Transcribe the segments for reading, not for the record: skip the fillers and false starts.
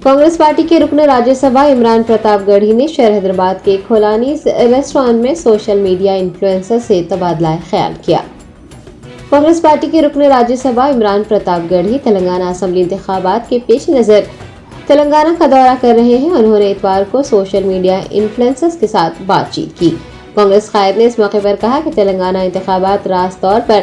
Congress party के रुकन राज्यसभा इमरान प्रताप गढ़ी ने शहर हैदराबाद के खोलानी रेस्टोरेंट में सोशल मीडिया इन्फ्लुएंसर से तबादला ख्याल किया। कांग्रेस पार्टी के रुकन राज्यसभा इमरान प्रताप गढ़ी तेलंगाना असेंबली इंतखाबात के पेश नज़र तेलंगाना का दौरा कर रहे हैं। उन्होंने इतवार को सोशल मीडिया इन्फ्लुएंसर्स के साथ बातचीत की। कांग्रेस कायद ने इस मौके पर कहा कि तेलंगाना इंतखाबात रास तौर पर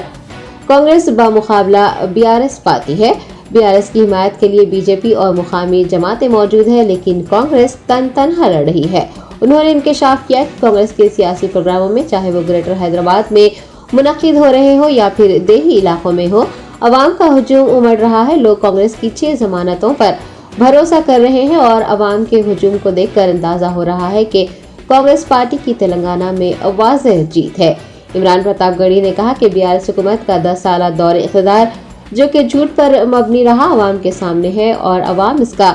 कांग्रेस बामुकाबला बीआरएस पार्टी है। बीआरएस की हिमायत के लिए बीजेपी और मुकामी जमातें मौजूद है, लेकिन कांग्रेस तनहा लड़ रही है। उन्होंने इंकशाफ किया कि कांग्रेस के सियासी प्रोग्रामों में, चाहे वो ग्रेटर हैदराबाद में मुनक्किद हो रहे हो या फिर देही इलाकों में हो, अवाम का हुजूम उमड़ रहा है। लोग कांग्रेस की 6 जमानतों पर भरोसा कर रहे हैं और अवाम के हुजूम को देखकर अंदाजा हो रहा है कि कांग्रेस पार्टी की तेलंगाना में वाज़ेह जीत है। इमरान प्रताप गढ़ी ने कहा कि बीआरएस हुकूमत का 10 साल दौर इक़्तिदार जो कि झूठ पर मबनी रहा, अवाम के सामने है और अवाम इसका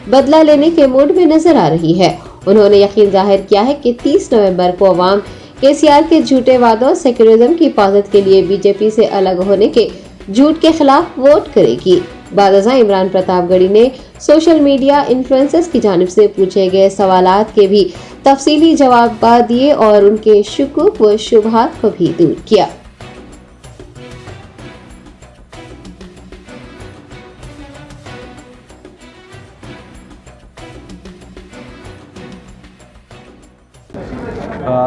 बदला लेने के मूड में नजर आ रही है। उन्होंने यकीन जाहिर किया है कि 30 नवंबर को अवाम केसीआर के झूठे वादों और सेक्युलरिज्म की हिफाजत के लिए बीजेपी से अलग होने के झूठ के खिलाफ वोट करेगी। बादशाह इमरान प्रताप गढ़ी ने सोशल मीडिया इन्फ्लुएंसर्स की जानिब से पूछे गए सवालात के भी तफसीली जवाब दिए और उनके शुकूक व शुबहात को भी दूर किया।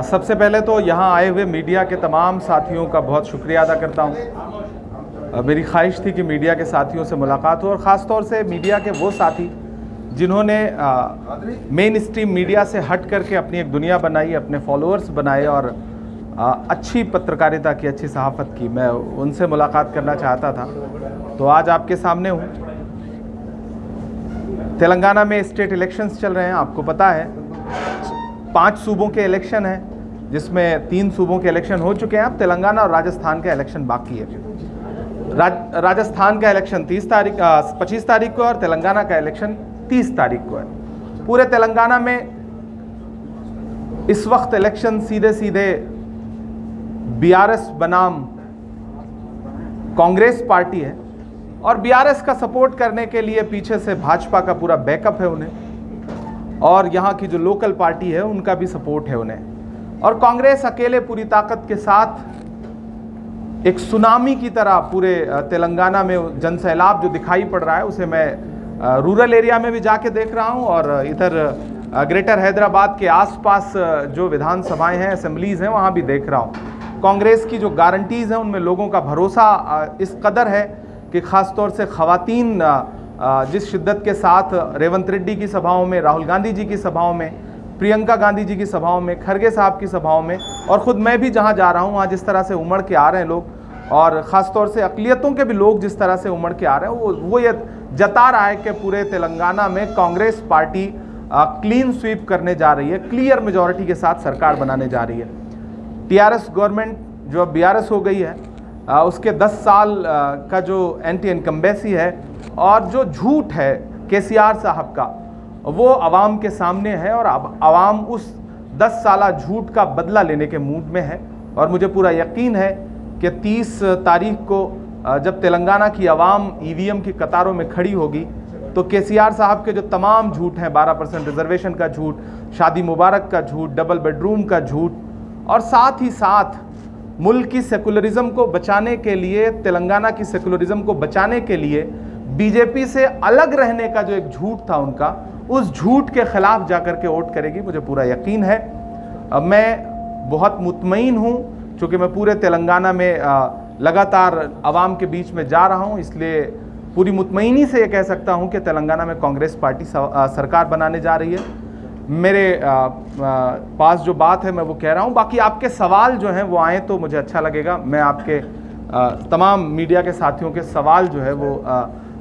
सबसे पहले तो यहाँ आए हुए मीडिया के तमाम साथियों का बहुत शुक्रिया अदा करता हूँ। मेरी ख्वाहिश थी कि मीडिया के साथियों से मुलाकात हो और ख़ास तौर से मीडिया के वो साथी जिन्होंने मेन स्ट्रीम मीडिया से हट करके अपनी एक दुनिया बनाई, अपने फॉलोअर्स बनाए और अच्छी पत्रकारिता की, अच्छी सहाफ़त की। मैं उनसे मुलाकात करना चाहता था, तो आज आपके सामने हूँ। तेलंगाना में स्टेट इलेक्शंस चल रहे हैं, आपको पता है 5 सूबों के इलेक्शन हैं, जिसमें 3 सूबों के इलेक्शन हो चुके हैं। अब तेलंगाना और राजस्थान का इलेक्शन बाकी है। राजस्थान का इलेक्शन 25 तारीख को और तेलंगाना का इलेक्शन 30 तारीख को है। पूरे तेलंगाना में इस वक्त इलेक्शन सीधे बीआरएस बनाम कांग्रेस पार्टी है और बीआरएस का सपोर्ट करने के लिए पीछे से भाजपा का पूरा बैकअप है उन्हें, और यहाँ की जो लोकल पार्टी है उनका भी सपोर्ट है उन्हें। और कांग्रेस अकेले पूरी ताकत के साथ एक सुनामी की तरह पूरे तेलंगाना में जनसैलाब जो दिखाई पड़ रहा है, उसे मैं रूरल एरिया में भी जाके देख रहा हूँ और इधर ग्रेटर हैदराबाद के आसपास जो विधानसभाएं हैं, असेंबलीज़ हैं, वहाँ भी देख रहा हूँ। कांग्रेस की जो गारंटीज़ हैं उनमें लोगों का भरोसा इस कदर है कि ख़ास तौर से ख़वातीन जिस शिद्दत के साथ रेवंत रेड्डी की सभाओं में, राहुल गांधी जी की सभाओं में, प्रियंका गांधी जी की सभाओं में, खरगे साहब की सभाओं में, और ख़ुद मैं भी जहां जा रहा हूं वहां जिस तरह से उमड़ के आ रहे हैं लोग, और ख़ास तौर से अक़लियतों के भी लोग जिस तरह से उमड़ के आ रहे हैं, वो ये जता रहा है कि पूरे तेलंगाना में कांग्रेस पार्टी क्लीन स्वीप करने जा रही है, क्लियर मेजॉरिटी के साथ सरकार बनाने जा रही है। टीआरएस गवर्नमेंट जो अब बीआरएस हो गई है, उसके 10 साल का जो एंटी इनकम्बेंसी है और जो झूठ है केसीआर साहब का, वो आवाम के सामने है और अब आवाम उस 10 साला झूठ का बदला लेने के मूड में है। और मुझे पूरा यकीन है कि 30 तारीख को जब तेलंगाना की आवाम ईवीएम की कतारों में खड़ी होगी तो केसीआर साहब के जो तमाम झूठ हैं, 12% रिजर्वेशन का झूठ, शादी मुबारक का झूठ, डबल बेडरूम का झूठ, और साथ ही साथ मुल्क की सेकुलरिज्म को बचाने के लिए, तेलंगाना की सेकुलरिज्म को बचाने के लिए बीजेपी से अलग रहने का जो एक झूठ था उनका, उस झूठ के खिलाफ जाकर के वोट करेगी, मुझे पूरा यकीन है। मैं बहुत मुतमईन हूँ क्योंकि मैं पूरे तेलंगाना में लगातार आवाम के बीच में जा रहा हूँ, इसलिए पूरी मुतमईनी से ये कह सकता हूँ कि तेलंगाना में कांग्रेस पार्टी सरकार बनाने जा रही है। मेरे पास जो बात है मैं वो कह रहा हूँ। बाकी आपके सवाल जो हैं वो आएँ तो मुझे अच्छा लगेगा। मैं आपके तमाम मीडिया के साथियों के सवाल जो है वो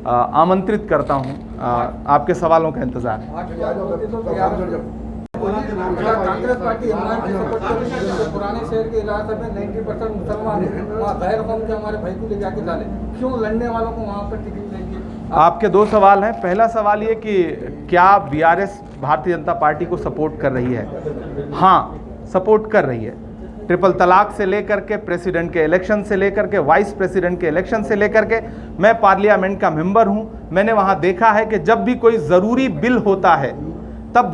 आमंत्रित करता हूँ। आपके सवालों का इंतज़ार है। कांग्रेस पार्टी पुराने शहर के इलाके में 90% मुसलमान हैं, वहाँ गैर कौम के हमारे भाई को ले जाके डाले, क्यों लड़ने वालों को वहाँ पर टिकट देंगे? आपके 2 सवाल हैं। पहला सवाल ये कि क्या बीआरएस भारतीय जनता पार्टी को सपोर्ट कर रही है? हाँ, सपोर्ट कर रही है। ट्रिपल तलाक से लेकर के प्रेसिडेंट के इलेक्शन से लेकर के वाइस प्रेसिडेंट के इलेक्शन से लेकर के, मैं पार्लियामेंट का मेंबर हूं। मैंने वहां देखा है कि जब भी कोई ज़रूरी बिल होता है तब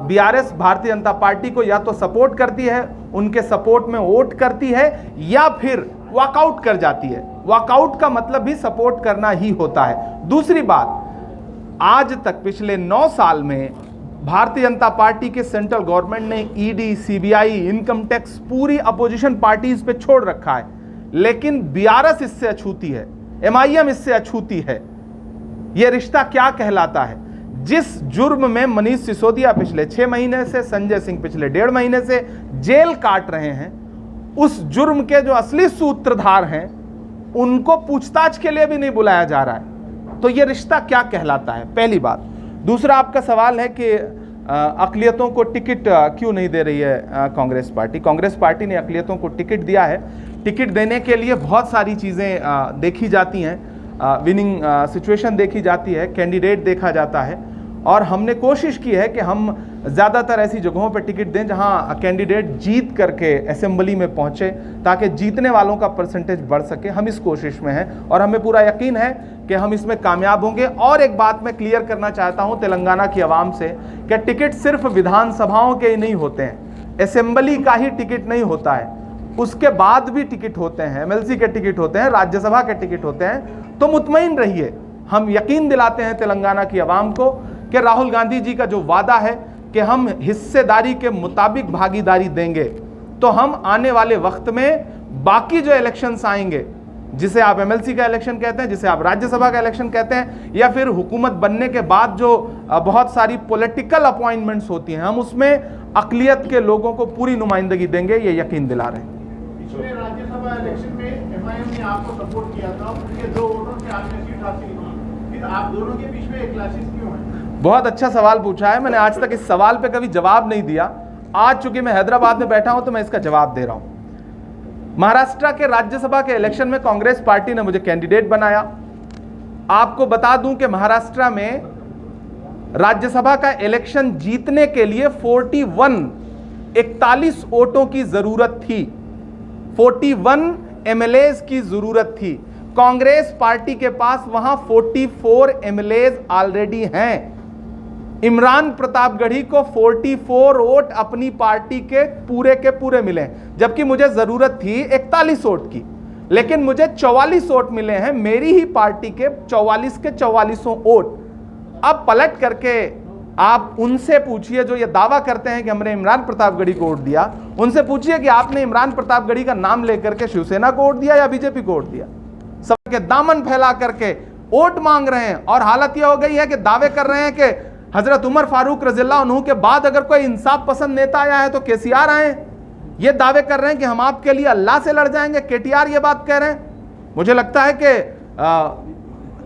बीआरएस भारतीय जनता पार्टी को या तो सपोर्ट करती है, उनके सपोर्ट में वोट करती है, या फिर वॉकआउट कर जाती है। वॉकआउट का मतलब भी सपोर्ट करना ही होता है। दूसरी बात, आज तक पिछले 9 साल में भारतीय जनता पार्टी के सेंट्रल गवर्नमेंट ने ईडी, सीबीआई, इनकम टैक्स पूरी अपोजिशन पार्टीज पे छोड़ रखा है, लेकिन बीआरएस इससे अछूती है, एमआईएम इससे अछूती है। यह रिश्ता क्या कहलाता है? जिस जुर्म में मनीष सिसोदिया पिछले 6 महीने से, संजय सिंह पिछले 1.5 महीने से जेल काट रहे हैं, उस जुर्म के जो असली सूत्रधार हैं उनको पूछताछ के लिए भी नहीं बुलाया जा रहा है। तो यह रिश्ता क्या कहलाता है? पहली बात। दूसरा, आपका सवाल है कि अक़लियतों को टिकट क्यों नहीं दे रही है कांग्रेस पार्टी। कांग्रेस पार्टी ने अक़लियतों को टिकट दिया है। टिकट देने के लिए बहुत सारी चीज़ें देखी जाती हैं, विनिंग सिचुएशन देखी जाती है, कैंडिडेट देखा जाता है, और हमने कोशिश की है कि हम ज़्यादातर ऐसी जगहों पर टिकट दें जहां कैंडिडेट जीत करके असेंबली में पहुंचे, ताकि जीतने वालों का परसेंटेज बढ़ सके। हम इस कोशिश में हैं और हमें पूरा यकीन है कि हम इसमें कामयाब होंगे। और एक बात मैं क्लियर करना चाहता हूं तेलंगाना की आवाम से कि टिकट सिर्फ विधानसभाओं के ही नहीं होते हैं, असेंबली का ही टिकट नहीं होता है, उसके बाद भी टिकट होते हैं, एमएलसी के टिकट होते हैं, राज्यसभा के टिकट होते हैं। तो मुतमईन रहिए, हम यकीन दिलाते हैं तेलंगाना की आवाम को कि राहुल गांधी जी का जो वादा है कि हम हिस्सेदारी के मुताबिक भागीदारी देंगे, तो हम आने वाले वक्त में बाकी जो इलेक्शंस आएंगे, जिसे आप एमएलसी का इलेक्शन कहते हैं, जिसे आप राज्यसभा का इलेक्शन कहते हैं, या फिर हुकूमत बनने के बाद जो बहुत सारी पॉलिटिकल अपॉइंटमेंट्स होती हैं, हम उसमें अक़लियत के लोगों को पूरी नुमाइंदगी देंगे, ये यकीन दिला रहे हैं। पिछले राज्यसभा इलेक्शन में एमआईएम ने आपको सपोर्ट किया था, उनके 2 वोटों से आपने सीट हासिल की, फिर आप दोनों के बीच में क्लैशेस क्यों है? बहुत अच्छा सवाल पूछा है। मैंने आज तक इस सवाल पे कभी जवाब नहीं दिया। आज चूंकि मैं हैदराबाद में बैठा हूं तो मैं इसका जवाब दे रहा हूं। महाराष्ट्र के राज्यसभा के इलेक्शन में कांग्रेस पार्टी ने मुझे कैंडिडेट बनाया। आपको बता दूं कि महाराष्ट्र में राज्यसभा का इलेक्शन जीतने के लिए 41 वोटों की जरूरत थी, 41 एमएलएज की जरूरत थी। कांग्रेस पार्टी के पास वहां 44 एमएलएज ऑलरेडी हैं। इमरान प्रतापगढ़ी को 44 वोट अपनी पार्टी के पूरे मिले, जबकि मुझे जरूरत थी 41 वोट की, लेकिन मुझे 44 वोट मिले हैं, मेरी ही पार्टी के 44 के 44 वोट। अब पलट करके आप उनसे पूछिए जो ये दावा करते हैं कि हमने इमरान प्रतापगढ़ी को वोट दिया, उनसे पूछिए कि आपने इमरान प्रतापगढ़ी का नाम लेकर के शिवसेना को वोट दिया या बीजेपी को वोट दिया। सबके दामन फैला करके वोट मांग रहे हैं, और हालत यह हो गई है कि दावे कर रहे हैं कि हजरत उमर फारूक रज़ियल्लाहु अन्हु के बाद अगर कोई इंसाफ पसंद नेता आया है तो केसीआर आए। ये दावे कर रहे हैं कि हम आपके लिए अल्लाह से लड़ जाएंगे, केटीआर ये बात कह रहे हैं। मुझे लगता है कि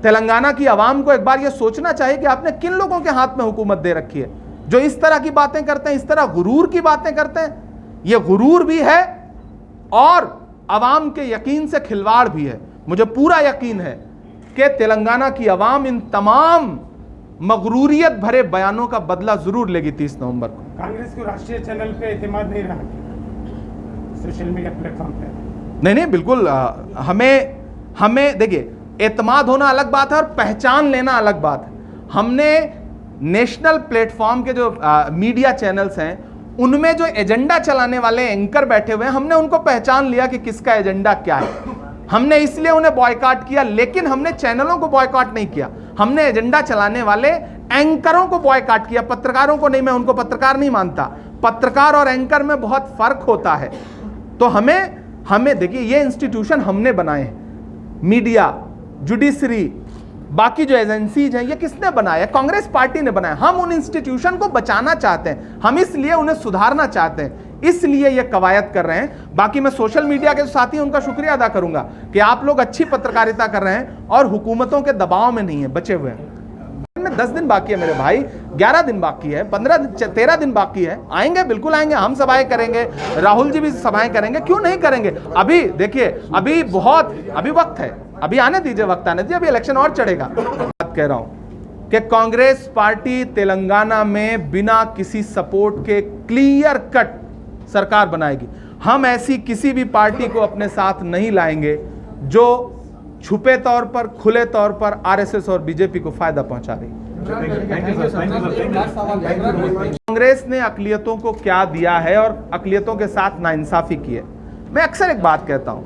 तेलंगाना की आवाम को एक बार ये सोचना चाहिए कि आपने किन लोगों के हाथ में हुकूमत दे रखी है जो इस तरह की बातें करते हैं, इस तरह गुरूर की बातें करते हैं। ये गुरूर भी है और आवाम के यकीन से खिलवाड़ भी है। मुझे पूरा यकीन है कि तेलंगाना की आवाम इन तमाम मगरूरियत भरे बयानों का बदला जरूर लेगी 30 नवंबर को। कांग्रेस को राष्ट्रीय चैनल पे एतमाद नहीं रहा, सोशल मीडिया प्लेटफॉर्म पे नहीं, बिल्कुल हमें देखिए, एतमाद होना अलग बात है और पहचान लेना अलग बात है। हमने नेशनल प्लेटफॉर्म के जो मीडिया चैनल्स हैं उनमें जो एजेंडा चलाने वाले एंकर बैठे हुए हैं, हमने उनको पहचान लिया कि किसका एजेंडा क्या है। हमने इसलिए उन्हें बॉयकॉट किया, लेकिन हमने चैनलों को बॉयकॉट नहीं किया। हमने एजेंडा चलाने वाले एंकरों को बॉयकॉट किया, पत्रकारों को नहीं। मैं उनको पत्रकार नहीं मानता। पत्रकार और एंकर में बहुत फर्क होता है। तो हमें देखिए, ये इंस्टीट्यूशन हमने बनाए हैं, मीडिया, जुडिशरी, बाकी जो एजेंसीज हैं, ये किसने बनाया? कांग्रेस पार्टी ने बनाया। हम उन इंस्टीट्यूशन को बचाना चाहते हैं, हम इसलिए उन्हें सुधारना चाहते हैं, इसलिए ये कवायद कर रहे हैं। बाकी मैं सोशल मीडिया के साथी उनका शुक्रिया अदा करूंगा कि आप लोग अच्छी पत्रकारिता कर रहे हैं और हुकूमतों के दबाव में नहीं है, बचे हुए हैं। 10 दिन बाकी है मेरे भाई, 11 दिन बाकी है, 13 दिन बाकी है। आएंगे, बिल्कुल आएंगे, हम सभाएं करेंगे, राहुल जी भी सभाएं करेंगे, क्यों नहीं करेंगे। अभी देखिए, अभी वक्त है, अभी आने दीजिए, वक्त आने दीजिए, अभी इलेक्शन और चढ़ेगा। बात कह रहा हूं कि कांग्रेस पार्टी तेलंगाना में बिना किसी सपोर्ट के क्लियर कट सरकार बनाएगी। हम ऐसी किसी भी पार्टी को अपने साथ नहीं लाएंगे जो छुपे तौर पर, खुले तौर पर आरएसएस और बीजेपी को फायदा पहुंचा रही है। कांग्रेस ने अकलियतों को क्या दिया है और अकलियतों के साथ नाइंसाफी की है। मैं अक्सर एक बात कहता हूं,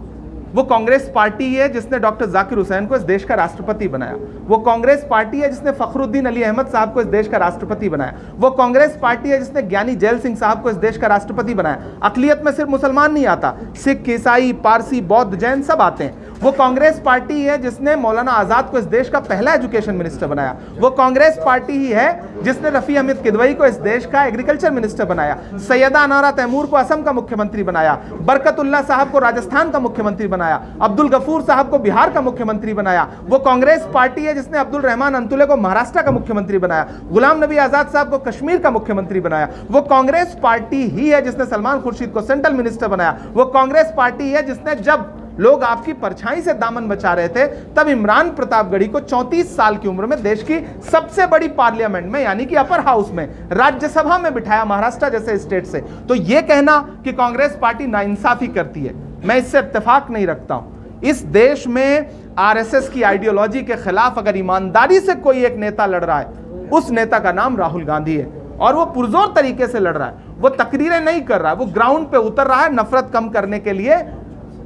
वो कांग्रेस पार्टी है जिसने डॉक्टर जाकिर हुसैन को इस देश का राष्ट्रपति बनाया। वो कांग्रेस पार्टी है जिसने फखरुद्दीन अली अहमद साहब को इस देश का राष्ट्रपति बनाया। वो कांग्रेस पार्टी है जिसने ज्ञानी जैल सिंह साहब को इस देश का राष्ट्रपति बनाया। अकलियत में सिर्फ मुसलमान नहीं आता, सिख, ईसाई, पारसी, बौद्ध, जैन सब आते हैं। वो कांग्रेस पार्टी है जिसने मौलाना आजाद को इस देश का पहला एजुकेशन मिनिस्टर बनाया। वो कांग्रेस पार्टी ही है जिसने रफी अहमद किदवई को इस देश का एग्रीकल्चर मिनिस्टर बनाया, सैयदा अनारा तैमूर को असम का मुख्यमंत्री बनाया, बरकतुल्लाह साहब को राजस्थान का मुख्यमंत्री बनाया, अब्दुल गफूर साहब को बिहार का मुख्यमंत्री बनाया। वो कांग्रेस पार्टी है जिसने अब्दुल रहमान अंतुले को महाराष्ट्र का मुख्यमंत्री बनाया, गुलाम नबी आजाद साहब को कश्मीर का मुख्यमंत्री बनाया। वो कांग्रेस पार्टी ही है जिसने सलमान खुर्शीद को सेंट्रल मिनिस्टर बनाया। वो कांग्रेस पार्टी है जिसने जब लोग आपकी परछाई से दामन बचा रहे थे तब इमरान प्रतापगढ़ी को 34 साल की उम्र में देश की सबसे बड़ी पार्लियामेंट में यानी कि अपर हाउस में, राज्यसभा में बिठाया, महाराष्ट्र जैसे स्टेट से। तो यह कहना कि कांग्रेस पार्टी नाइंसाफी करती है, मैं इससे इत्तेफाक नहीं रखता हूं। इस देश में आरएसएस की आइडियोलॉजी के खिलाफ अगर ईमानदारी से कोई एक नेता लड़ रहा है, उस नेता का नाम राहुल गांधी है और वो पुरजोर तरीके से लड़ रहा है। वो तकरीरें नहीं कर रहा है, वो ग्राउंड पे उतर रहा है नफरत कम करने के लिए।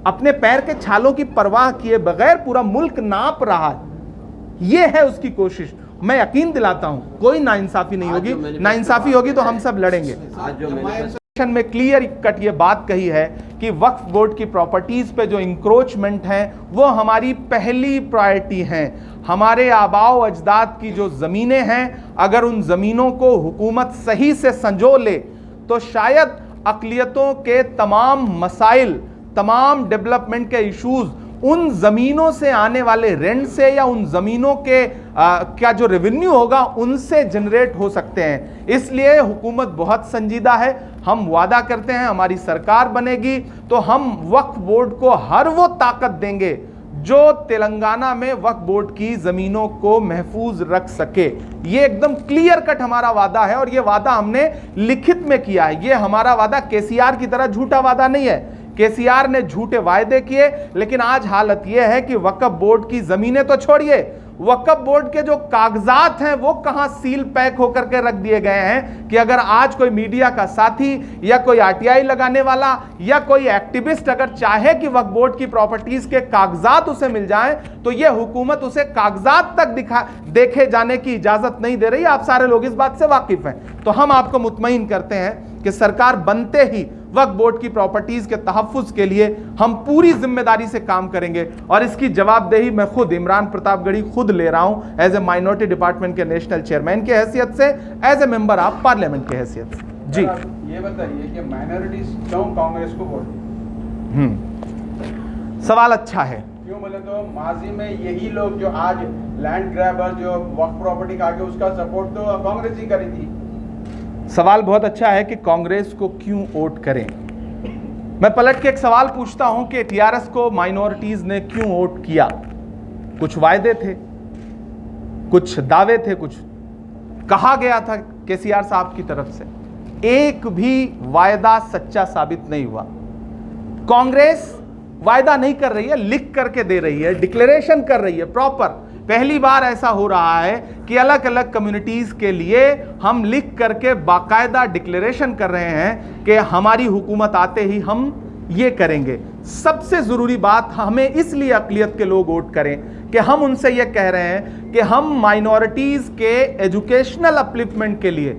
अपने पैर के छालों की परवाह किए बगैर पूरा मुल्क नाप रहा है। यह है उसकी कोशिश। मैं यकीन दिलाता हूं कोई नाइंसाफी नहीं होगी। नाइंसाफी होगी तो हम सब लड़ेंगे। में क्लियर कट ये बात कही है कि वक्फ बोर्ड की प्रॉपर्टीज पे जो इंक्रोचमेंट है वो हमारी पहली प्रायोरिटी है। हमारे आबाओ अजदाद की जो जमीनें हैं, अगर उन जमीनों को हुकूमत सही से संजो ले तो शायद अकलियतों के तमाम मसाइल, तमाम डेवलपमेंट के इश्यूज उन जमीनों से आने वाले रेंट से या उन जमीनों के क्या जो रेवेन्यू होगा उनसे जनरेट हो सकते हैं। इसलिए हुकूमत बहुत संजीदा है। हम वादा करते हैं हमारी सरकार बनेगी तो हम वक्फ बोर्ड को हर वो ताकत देंगे जो तेलंगाना में वक्फ बोर्ड की जमीनों को महफूज रख सके। ये एकदम क्लियर कट हमारा वादा है और ये वादा हमने लिखित में किया है। ये हमारा वादा केसीआर की तरह झूठा वादा नहीं है। केसीआर ने झूठे वायदे किए, लेकिन आज हालत यह है कि वक्फ बोर्ड की जमीनें तो छोड़िए, वक्फ बोर्ड के जो कागजात हैं वो कहां सील पैक होकर के रख दिए गए हैं कि अगर आज कोई मीडिया का साथी या कोई आरटीआई लगाने वाला या कोई एक्टिविस्ट अगर चाहे कि वक्फ बोर्ड की प्रॉपर्टीज के कागजात उसे मिल जाएं तो यह हुकूमत उसे कागजात तक देखे जाने की इजाजत नहीं दे रही। आप सारे लोग इस बात से वाकिफ हैं। तो हम आपको मुतमईन करते हैं कि सरकार बनते ही वक्फ बोर्ड की प्रॉपर्टीज के तहफ्फुज के लिए हम पूरी जिम्मेदारी से काम करेंगे और इसकी जवाबदेही मैं खुद इमरान प्रतापगढ़ी खुद ले रहा हूं एज ए माइनॉरिटी डिपार्टमेंट के नेशनल चेयरमैन की हैसियत से, as a member of parliament की हैसियत से। जी ये बताइए कि माइनॉरिटीज क्यों कांग्रेस को वोट दी? सवाल अच्छा है। क्यों बोले तो माजी में यही लोग जो आज लैंड ग्रैबर जो वक्फ प्रॉपर्टी का आगे उसका सपोर्ट तो कांग्रेस ही करी थी। सवाल बहुत अच्छा है कि कांग्रेस को क्यों वोट करें। मैं पलट के एक सवाल पूछता हूं कि टीआरएस को माइनॉरिटीज ने क्यों वोट किया। कुछ वायदे थे, कुछ दावे थे, कुछ कहा गया था केसीआर साहब की तरफ से, एक भी वायदा सच्चा साबित नहीं हुआ। कांग्रेस वायदा नहीं कर रही है, लिख करके दे रही है, डिक्लेरेशन कर रही है प्रॉपर। पहली बार ऐसा हो रहा है कि अलग अलग कम्युनिटीज के लिए हम लिख करके बाकायदा डिक्लेरेशन कर रहे हैं कि हमारी हुकूमत आते ही हम ये करेंगे। सबसे जरूरी बात, हमें इसलिए अकलियत के लोग वोट करें कि हम उनसे ये कह रहे हैं कि हम माइनॉरिटीज के एजुकेशनल अपलिफ्टमेंट के लिए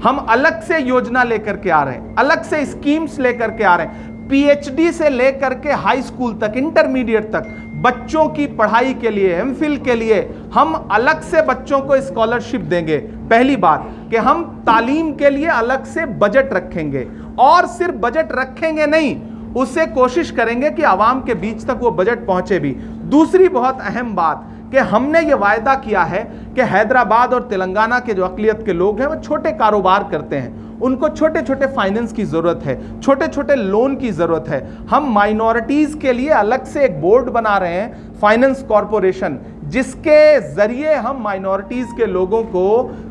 हम अलग से योजना लेकर के आ रहे हैं, अलग से स्कीम्स लेकर के आ रहे हैं। पीएचडी से लेकर के हाई स्कूल तक, इंटरमीडिएट तक बच्चों की पढ़ाई के लिए, एमफिल के लिए हम अलग से बच्चों को स्कॉलरशिप देंगे। पहली बात कि हम तालीम के लिए अलग से बजट रखेंगे और सिर्फ बजट रखेंगे नहीं, उससे कोशिश करेंगे कि आवाम के बीच तक वो बजट पहुंचे भी। दूसरी बहुत अहम बात कि हमने ये वायदा किया है कि हैदराबाद और तेलंगाना के जो अकलियत के लोग हैं वो छोटे कारोबार करते हैं, उनको छोटे छोटे फाइनेंस की जरूरत है, छोटे छोटे लोन की जरूरत है। हम माइनॉरिटीज के लिए अलग से एक बोर्ड बना रहे हैं, फाइनेंस कॉरपोरेशन, जिसके जरिए हम माइनॉरिटीज के लोगों को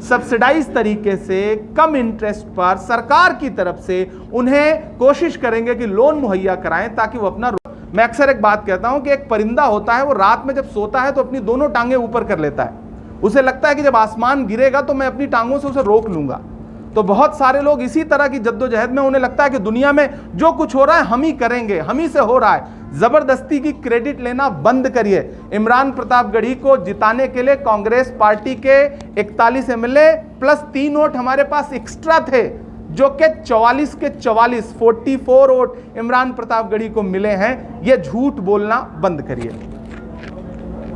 सब्सिडाइज तरीके से कम इंटरेस्ट पर सरकार की तरफ से उन्हें कोशिश करेंगे कि लोन मुहैया कराएं ताकि वो अपना। मैं अक्सर एक बात कहता हूं कि एक परिंदा होता है, वो रात में जब सोता है तो अपनी दोनों टांगें ऊपर कर लेता है। उसे लगता है कि जब आसमान गिरेगा तो मैं अपनी टांगों से उसे रोक लूंगा। तो बहुत सारे लोग इसी तरह की जद्दोजहद में, उन्हें लगता है कि दुनिया में जो कुछ हो रहा है हम ही करेंगे, हम ही से हो रहा है। जबरदस्ती की क्रेडिट लेना बंद करिए। इमरान प्रतापगढ़ी को जिताने के लिए कांग्रेस पार्टी के 41 एमएलए प्लस 3 वोट हमारे पास एक्स्ट्रा थे, जो कि 44 के 44 वोट इमरान प्रतापगढ़ी को मिले हैं। यह झूठ बोलना बंद करिए।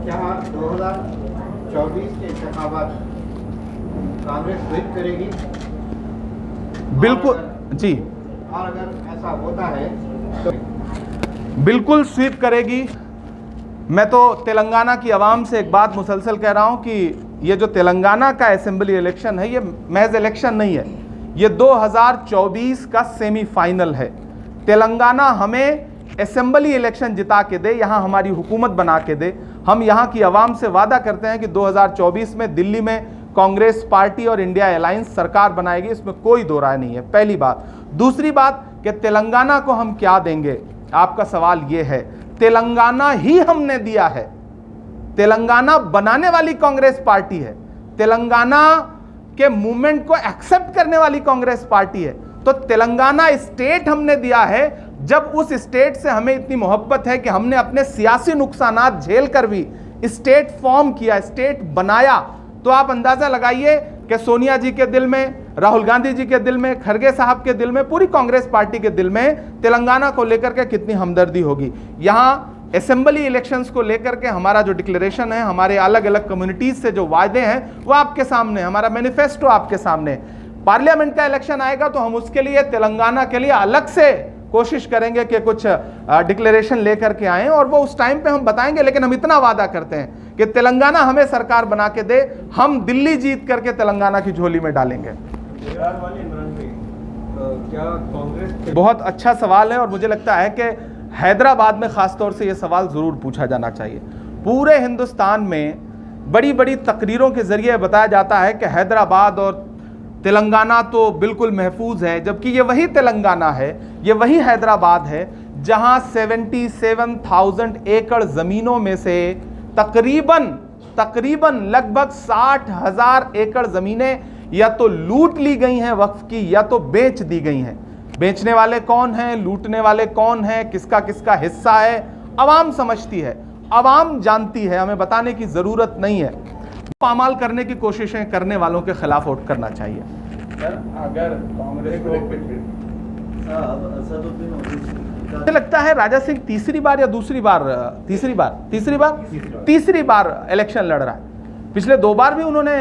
क्या 2024 के इंतखाबात कांग्रेस विन करेगी? बिल्कुल जी, और अगर ऐसा होता है तो बिल्कुल स्वीप करेगी। मैं तो तेलंगाना की आवाम से एक बात मुसलसल कह रहा हूं कि ये जो तेलंगाना का असेंबली इलेक्शन है, ये महज इलेक्शन नहीं है, ये 2024 का सेमीफाइनल है। तेलंगाना हमें असेंबली इलेक्शन जिता के दे, यहाँ हमारी हुकूमत बना के दे। हम यहाँ की आवाम से वादा करते हैं कि 2024 में दिल्ली में कांग्रेस पार्टी और इंडिया अलायंस सरकार बनाएगी, इसमें कोई दो राय नहीं है। पहली बात। दूसरी बात कि तेलंगाना को हम क्या देंगे, आपका सवाल यह है। तेलंगाना ही हमने दिया है। तेलंगाना बनाने वाली कांग्रेस पार्टी है, तेलंगाना के मूवमेंट को एक्सेप्ट करने वाली कांग्रेस पार्टी है। तो तेलंगाना स्टेट हमने दिया है। जब उस स्टेट से हमें इतनी मोहब्बत है कि हमने अपने सियासी नुकसानात झेल कर भी स्टेट फॉर्म किया, स्टेट बनाया, तो आप अंदाजा लगाइए कि सोनिया जी के दिल में, राहुल गांधी जी के दिल में, खड़गे साहब के दिल में, पूरी कांग्रेस पार्टी के दिल में तेलंगाना को लेकर के कितनी हमदर्दी होगी। यहां असेंबली इलेक्शंस को लेकर के हमारा जो डिक्लेरेशन है, हमारे अलग अलग कम्युनिटीज से जो वायदे हैं वो आपके सामने, हमारा मैनिफेस्टो आपके सामने। पार्लियामेंट का इलेक्शन आएगा तो हम उसके लिए तेलंगाना के लिए अलग से कोशिश करेंगे कि कुछ डिक्लेरेशन लेकर के आएं, और वो उस टाइम पे हम बताएंगे। लेकिन हम इतना वादा करते हैं कि तेलंगाना हमें सरकार बना के दे, हम दिल्ली जीत करके तेलंगाना की झोली में डालेंगे। क्या कांग्रेस? बहुत अच्छा सवाल है, और मुझे लगता है कि हैदराबाद में खासतौर से यह सवाल जरूर पूछा जाना चाहिए। पूरे हिंदुस्तान में बड़ी बड़ी तकरीरों के जरिए बताया जाता है कि हैदराबाद और तेलंगाना तो बिल्कुल महफूज है, जबकि ये वही तेलंगाना है, ये वही हैदराबाद है जहां 77,000 एकड़ जमीनों में से तकरीबन लगभग 60,000 एकड़ जमीनें या तो लूट ली गई हैं वक्फ की, या तो बेच दी गई हैं। बेचने वाले कौन हैं, लूटने वाले कौन हैं, किसका किसका हिस्सा है, आवाम समझती है, आवाम जानती है, हमें बताने की जरूरत नहीं है। पामाल करने की कोशिशें करने वालों के खिलाफ वोट करना चाहिए। सर, अगर कांग्रेस को मुझे लगता है राजा सिंह तीसरी बार इलेक्शन लड़ रहा है। पिछले 2 बार भी उन्होंने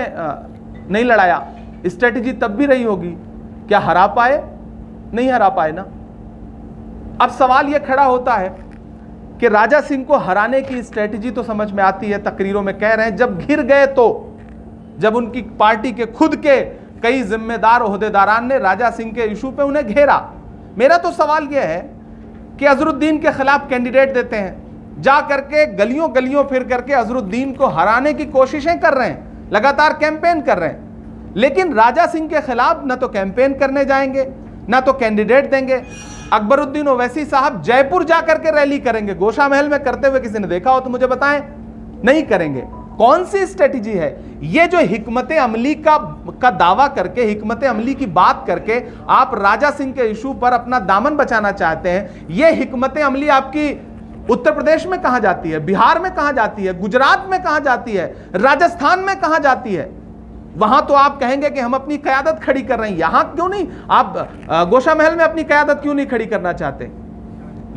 नहीं लड़ाया। स्ट्रेटजी तब भी रही होगी, क्या हरा पाए? नहीं हरा पाए ना। अब सवाल यह खड़ा होता है कि राजा सिंह को हराने की स्ट्रेटजी तो समझ में आती है, तकरीरों में कह रहे हैं। जब घिर गए तो, जब उनकी पार्टी के खुद के कई जिम्मेदार ओहदेदारान ने राजा सिंह के इशू पे उन्हें घेरा। मेरा तो सवाल यह है कि अजरुद्दीन के खिलाफ कैंडिडेट देते हैं, जा करके गलियों गलियों फिर करके अजरुद्दीन को हराने की कोशिशें कर रहे हैं, लगातार कैंपेन कर रहे हैं। लेकिन राजा सिंह के खिलाफ न तो कैंपेन करने जाएंगे, ना तो कैंडिडेट देंगे। अकबरुद्दीन ओवैसी साहब जयपुर जाकर के रैली करेंगे, गोशा महल में करते हुए किसी ने देखा हो तो मुझे बताएं। नहीं करेंगे। कौन सी स्ट्रेटजी है ये जो हिकमत अमली का दावा करके, हिकमत अमली की बात करके आप राजा सिंह के इशू पर अपना दामन बचाना चाहते हैं? ये हिकमत अमली आपकी उत्तर प्रदेश में कहां जाती है, बिहार में कहां जाती है, गुजरात में कहां जाती है, राजस्थान में कहां जाती है? वहां तो आप कहेंगे कि हम अपनी क़यादत खड़ी कर रहे हैं, यहां क्यों नहीं? आप गोशा महल में अपनी क़यादत क्यों नहीं खड़ी करना चाहते?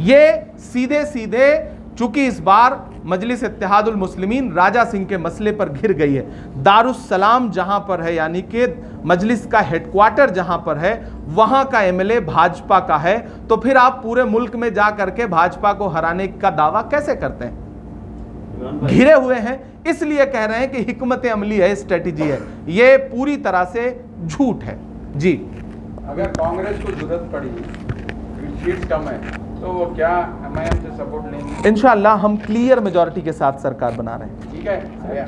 ये सीधे सीधे, चूंकि इस बार मजलिस इत्तेहादुल मुस्लिमीन राजा सिंह के मसले पर घिर गई है, दारुस्सलाम जहां पर है, यानी कि मजलिस का हेडक्वार्टर जहां पर है, वहां का एमएलए भाजपा का है, तो फिर आप पूरे मुल्क में जा करके भाजपा को हराने का दावा कैसे करते हैं? घिरे हुए हैं, इसलिए कह रहे हैं कि हिकमत अमली है, स्ट्रेटजी है। ये पूरी तरह से झूठ है। जी, अगर कांग्रेस को जरूरत पड़ी, सीट्स कम है, तो वो क्या MIM से सपोर्ट लेंगे? इंशाल्लाह हम क्लियर मेजॉरिटी के साथ सरकार बना रहे हैं। ठीक है,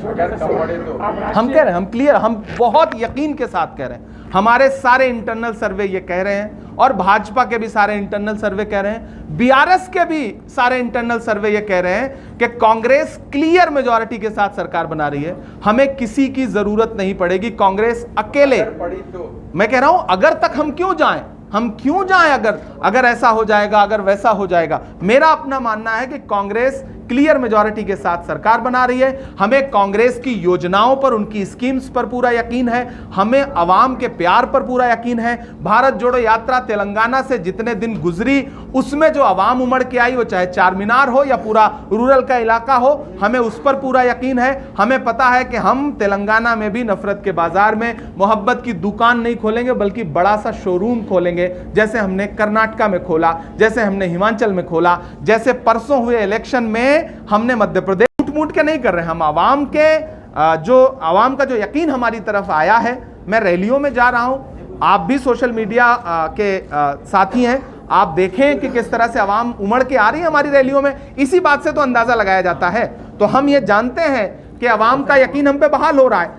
अगर कम पड़े तो हम कह रहे हैं, हम क्लियर, हम बहुत यकीन के साथ कह रहे हैं। हमारे सारे इंटरनल सर्वे ये कह रहे हैं, और भाजपा के भी सारे इंटरनल सर्वे कह रहे हैं, बीआरएस के भी सारे इंटरनल सर्वे ये कह रहे हैं कि कांग्रेस क्लियर मेजॉरिटी के साथ सरकार बना रही है। हमें किसी की जरूरत नहीं पड़ेगी, कांग्रेस अकेले। पड़ी तो मैं कह रहा हूं, अगर तक हम क्यों जाएं, हम क्यों जाएं? अगर ऐसा हो जाएगा, अगर वैसा हो जाएगा। मेरा अपना मानना है कि कांग्रेस क्लियर मेजॉरिटी के साथ सरकार बना रही है। हमें कांग्रेस की योजनाओं पर, उनकी स्कीम्स पर पूरा यकीन है। हमें अवाम के प्यार पर पूरा यकीन है। भारत जोड़ो यात्रा तेलंगाना से जितने दिन गुजरी, उसमें जो अवाम उमड़ के आई, वो चाहे चार मीनार हो या पूरा रूरल का इलाका हो, हमें उस पर पूरा यकीन है। हमें पता है कि हम तेलंगाना में भी नफरत के बाजार में मोहब्बत की दुकान नहीं खोलेंगे, बल्कि बड़ा सा शोरूम खोलेंगे, जैसे हमने कर्नाटका में खोला, जैसे हमने हिमाचल में खोला, जैसे परसों हुए इलेक्शन में हमने मध्य प्रदेश। मूट के नहीं कर रहे हैं हम। आवाम के आवाम का जो यकीन हमारी तरफ आया है। मैं रैलियों में जा रहा हूं, आप भी सोशल मीडिया के साथी हैं, आप देखें कि किस तरह से आवाम उमड़ के आ रही है हमारी रैलियों में। इसी बात से तो अंदाजा लगाया जाता है। तो हम ये जानते हैं कि आवाम का यकीन हम पे बहाल हो रहा है।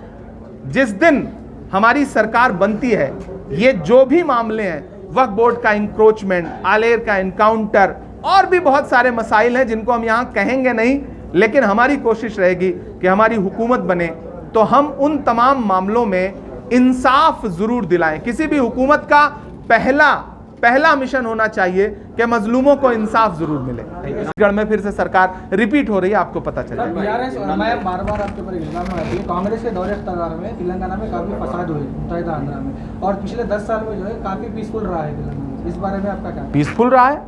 जिस दिन हमारी सरकार बनती है, ये जो भी मामले हैं, वक्फ बोर्ड का इंक्रोचमेंट, आलेर का एनकाउंटर, और भी बहुत सारे मसाइल हैं जिनको हम यहाँ कहेंगे नहीं, लेकिन हमारी कोशिश रहेगी कि हमारी हुकूमत बने तो हम उन तमाम मामलों में इंसाफ जरूर दिलाएं। किसी भी हुकूमत का पहला मिशन होना चाहिए कि मजलूमों को इंसाफ जरूर मिले। छत्तीसगढ़ में फिर से सरकार रिपीट हो रही है, आपको पता चला। बीआरएस और MIM बार-बार आपके ऊपर इल्जाम लगाती है। कांग्रेस के दौरे इख्तियार में तेलंगाना में काफी फसाद हुए, मुत्तहिदा आंध्रा में, और पिछले 10 साल में जो है काफी पीसफुल रहा है तेलंगाना। इस बारे में आपका क्या? पीसफुल रहा है?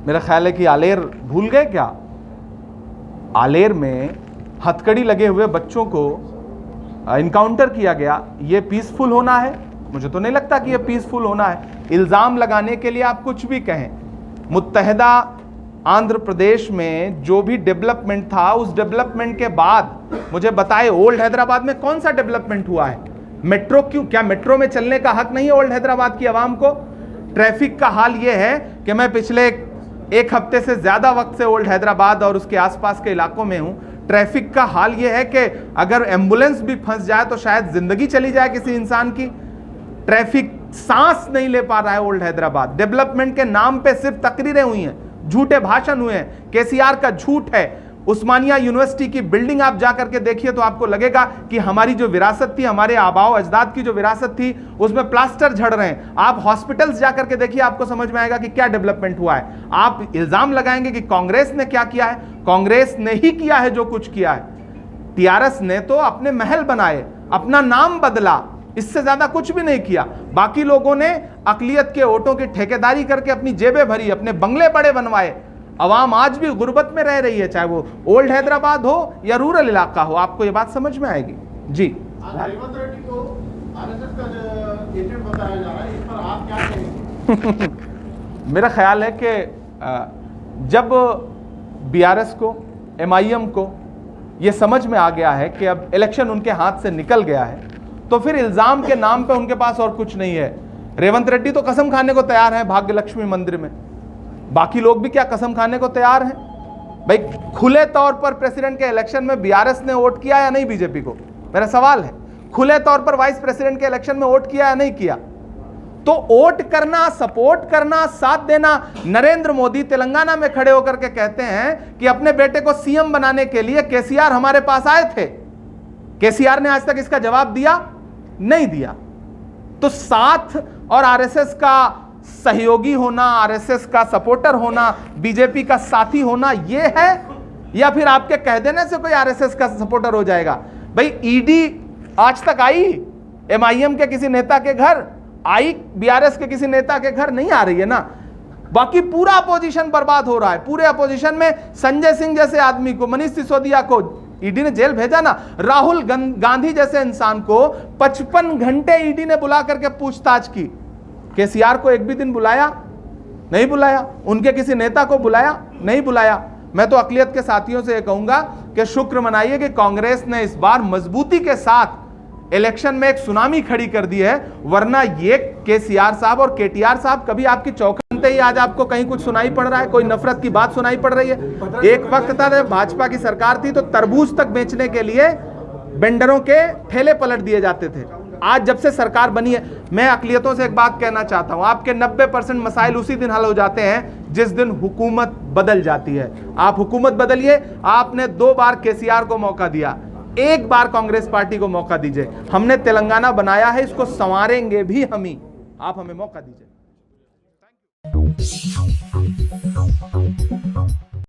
मेरा ख्याल है कि आलेर भूल गए क्या? आलेर में हथकड़ी लगे हुए बच्चों को इनकाउंटर किया गया, ये पीसफुल होना है? मुझे तो नहीं लगता कि ये पीसफुल होना है। इल्जाम लगाने के लिए आप कुछ भी कहें। मुत्तहिदा आंध्र प्रदेश में जो भी डेवलपमेंट था, उस डेवलपमेंट के बाद मुझे बताए ओल्ड हैदराबाद में कौन सा डेवलपमेंट हुआ है? मेट्रो क्यों? क्या मेट्रो में चलने का हक नहीं है ओल्ड हैदराबाद की आवाम को? ट्रैफिक का हाल ये है कि मैं पिछले एक हफ्ते से ज्यादा वक्त से ओल्ड हैदराबाद और उसके आसपास के इलाकों में हूं। ट्रैफिक का हाल यह है कि अगर एम्बुलेंस भी फंस जाए तो शायद जिंदगी चली जाए किसी इंसान की। ट्रैफिक सांस नहीं ले पा रहा है ओल्ड हैदराबाद। डेवलपमेंट के नाम पे सिर्फ तकरीरें हुई हैं, झूठे भाषण हुए हैं, केसीआर का झूठ है। उस्मानिया यूनिवर्सिटी की बिल्डिंग आप जाकर के देखिए तो आपको लगेगा कि हमारी जो विरासत थी, हमारे आबाओ अजदाद की जो विरासत थी, उसमें प्लास्टर झड़ रहे हैं। आप हॉस्पिटल्स जाकर के देखिए, आपको समझ में आएगा कि क्या डेवलपमेंट हुआ है। आप इल्जाम लगाएंगे कि कांग्रेस ने क्या किया है, कांग्रेस ने ही किया है जो कुछ किया है। टीआरएस ने तो अपने महल बनाए, अपना नाम बदला, इससे ज्यादा कुछ भी नहीं किया। बाकी लोगों ने अकलियत के वोटों की ठेकेदारी करके अपनी जेबें भरी, अपने बंगले बड़े बनवाए। अवाम आज भी गुर्बत में रह रही है, चाहे वो ओल्ड हैदराबाद हो या रूरल इलाका हो। आपको ये बात समझ में आएगी जी। रेवंत रेड्डी को आरएसएस का एजेंट बताया जा रहा है, इस पर आप क्या कहेंगे? मेरा ख्याल है कि जब बीआरएस को, MIM को ये समझ में आ गया है कि अब इलेक्शन उनके हाथ से निकल गया है, तो फिर इल्जाम के नाम पे उनके पास और कुछ नहीं है। रेवंत रेड्डी तो कसम खाने को तैयार है भाग्य लक्ष्मी मंदिर में। बाकी लोग भी क्या कसम खाने को तैयार हैं? भाई खुले तौर पर प्रेसिडेंट के इलेक्शन में बीआरएस ने वोट किया या नहीं बीजेपी को? मेरा सवाल है। खुले तौर पर वाइस प्रेसिडेंट के इलेक्शन में वोट किया या नहीं किया? तो वोट करना, सपोर्ट करना, साथ देना। नरेंद्र मोदी तेलंगाना में खड़े होकर के कहते हैं कि अपने बेटे को सीएम बनाने के लिए केसीआर हमारे पास आए थे। केसीआर ने आज तक इसका जवाब दिया? नहीं दिया। तो साथ और आरएसएस का सहयोगी होना, आरएसएस का सपोर्टर होना, बीजेपी का साथी होना, यह है? या फिर आपके कह देने से कोई आरएसएस का सपोर्टर हो जाएगा? भाई ईडी आज तक आई MIM के किसी नेता के घर? आई बीआरएस के किसी नेता के घर? नहीं आ रही है ना। बाकी पूरा अपोजिशन बर्बाद हो रहा है। पूरे अपोजिशन में संजय सिंह जैसे आदमी को, मनीष सिसोदिया को ईडी ने जेल भेजा ना। राहुल गांधी जैसे इंसान को 55 घंटे ईडी ने बुला करके पूछताछ की। केसीआर को एक भी दिन बुलाया? नहीं बुलाया। उनके किसी नेता को बुलाया? नहीं बुलाया। मैं तो अकलियत के साथियों से यह कहूंगा कि शुक्र मनाइए कि कांग्रेस ने इस बार मजबूती के साथ इलेक्शन में एक सुनामी खड़ी कर दी है, वरना ये केसीआर साहब और केटीआर साहब कभी आपकी चौखंते होते ही आज आपको कहीं कुछ सुनाई पड़ रहा है, कोई नफरत की बात सुनाई पड़ रही है? एक वक्त था जब भाजपा की सरकार थी तो तरबूज तक बेचने के लिए वेंडरों के ठेले पलट दिए जाते थे। आज जब से सरकार बनी है, मैं अकलियतों से एक बात कहना चाहता हूं, आपके 90% मसाइल उसी दिन हल हो जाते हैं जिस दिन हुकूमत बदल जाती है। आप हुकूमत बदलिए। आपने 2 बार केसीआर को मौका दिया, 1 बार कांग्रेस पार्टी को मौका दीजिए। हमने तेलंगाना बनाया है, इसको संवारेंगे भी हम ही। आप हमें मौका दीजिए।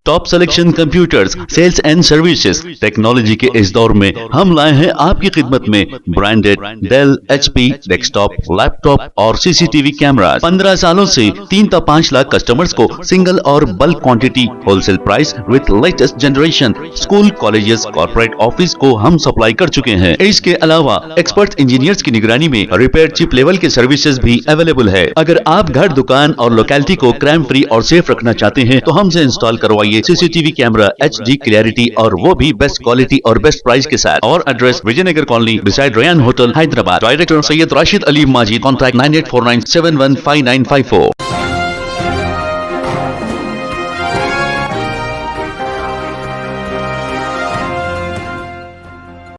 Top selection computers, sales and services. Technology के इस दौर में हम लाए हैं आपकी खिदमत में branded Dell, HP desktop, laptop और CCTV कैमरा। 15 सालों से 3 से 5 लाख कस्टमर्स को सिंगल और bulk quantity, wholesale price with latest generation. School, colleges, corporate office को हम सप्लाई कर चुके हैं। इसके अलावा एक्सपर्ट इंजीनियर्स की निगरानी में रिपेयर चिप लेवल के सर्विसेज भी अवेलेबल है। अगर आप घर, दुकान और लोकेलिटी को क्राइम फ्री और सेफ रखना चाहते हैं तो हमसे इंस्टॉल करवाइए CCTV कैमरा, HD क्लैरिटी और वो भी बेस्ट क्वालिटी और बेस्ट प्राइस के साथ। और address Vijayanagar colony beside Ryan hotel, Hyderabad. Director Syed Rashid Ali Majid. Contact 9849715954।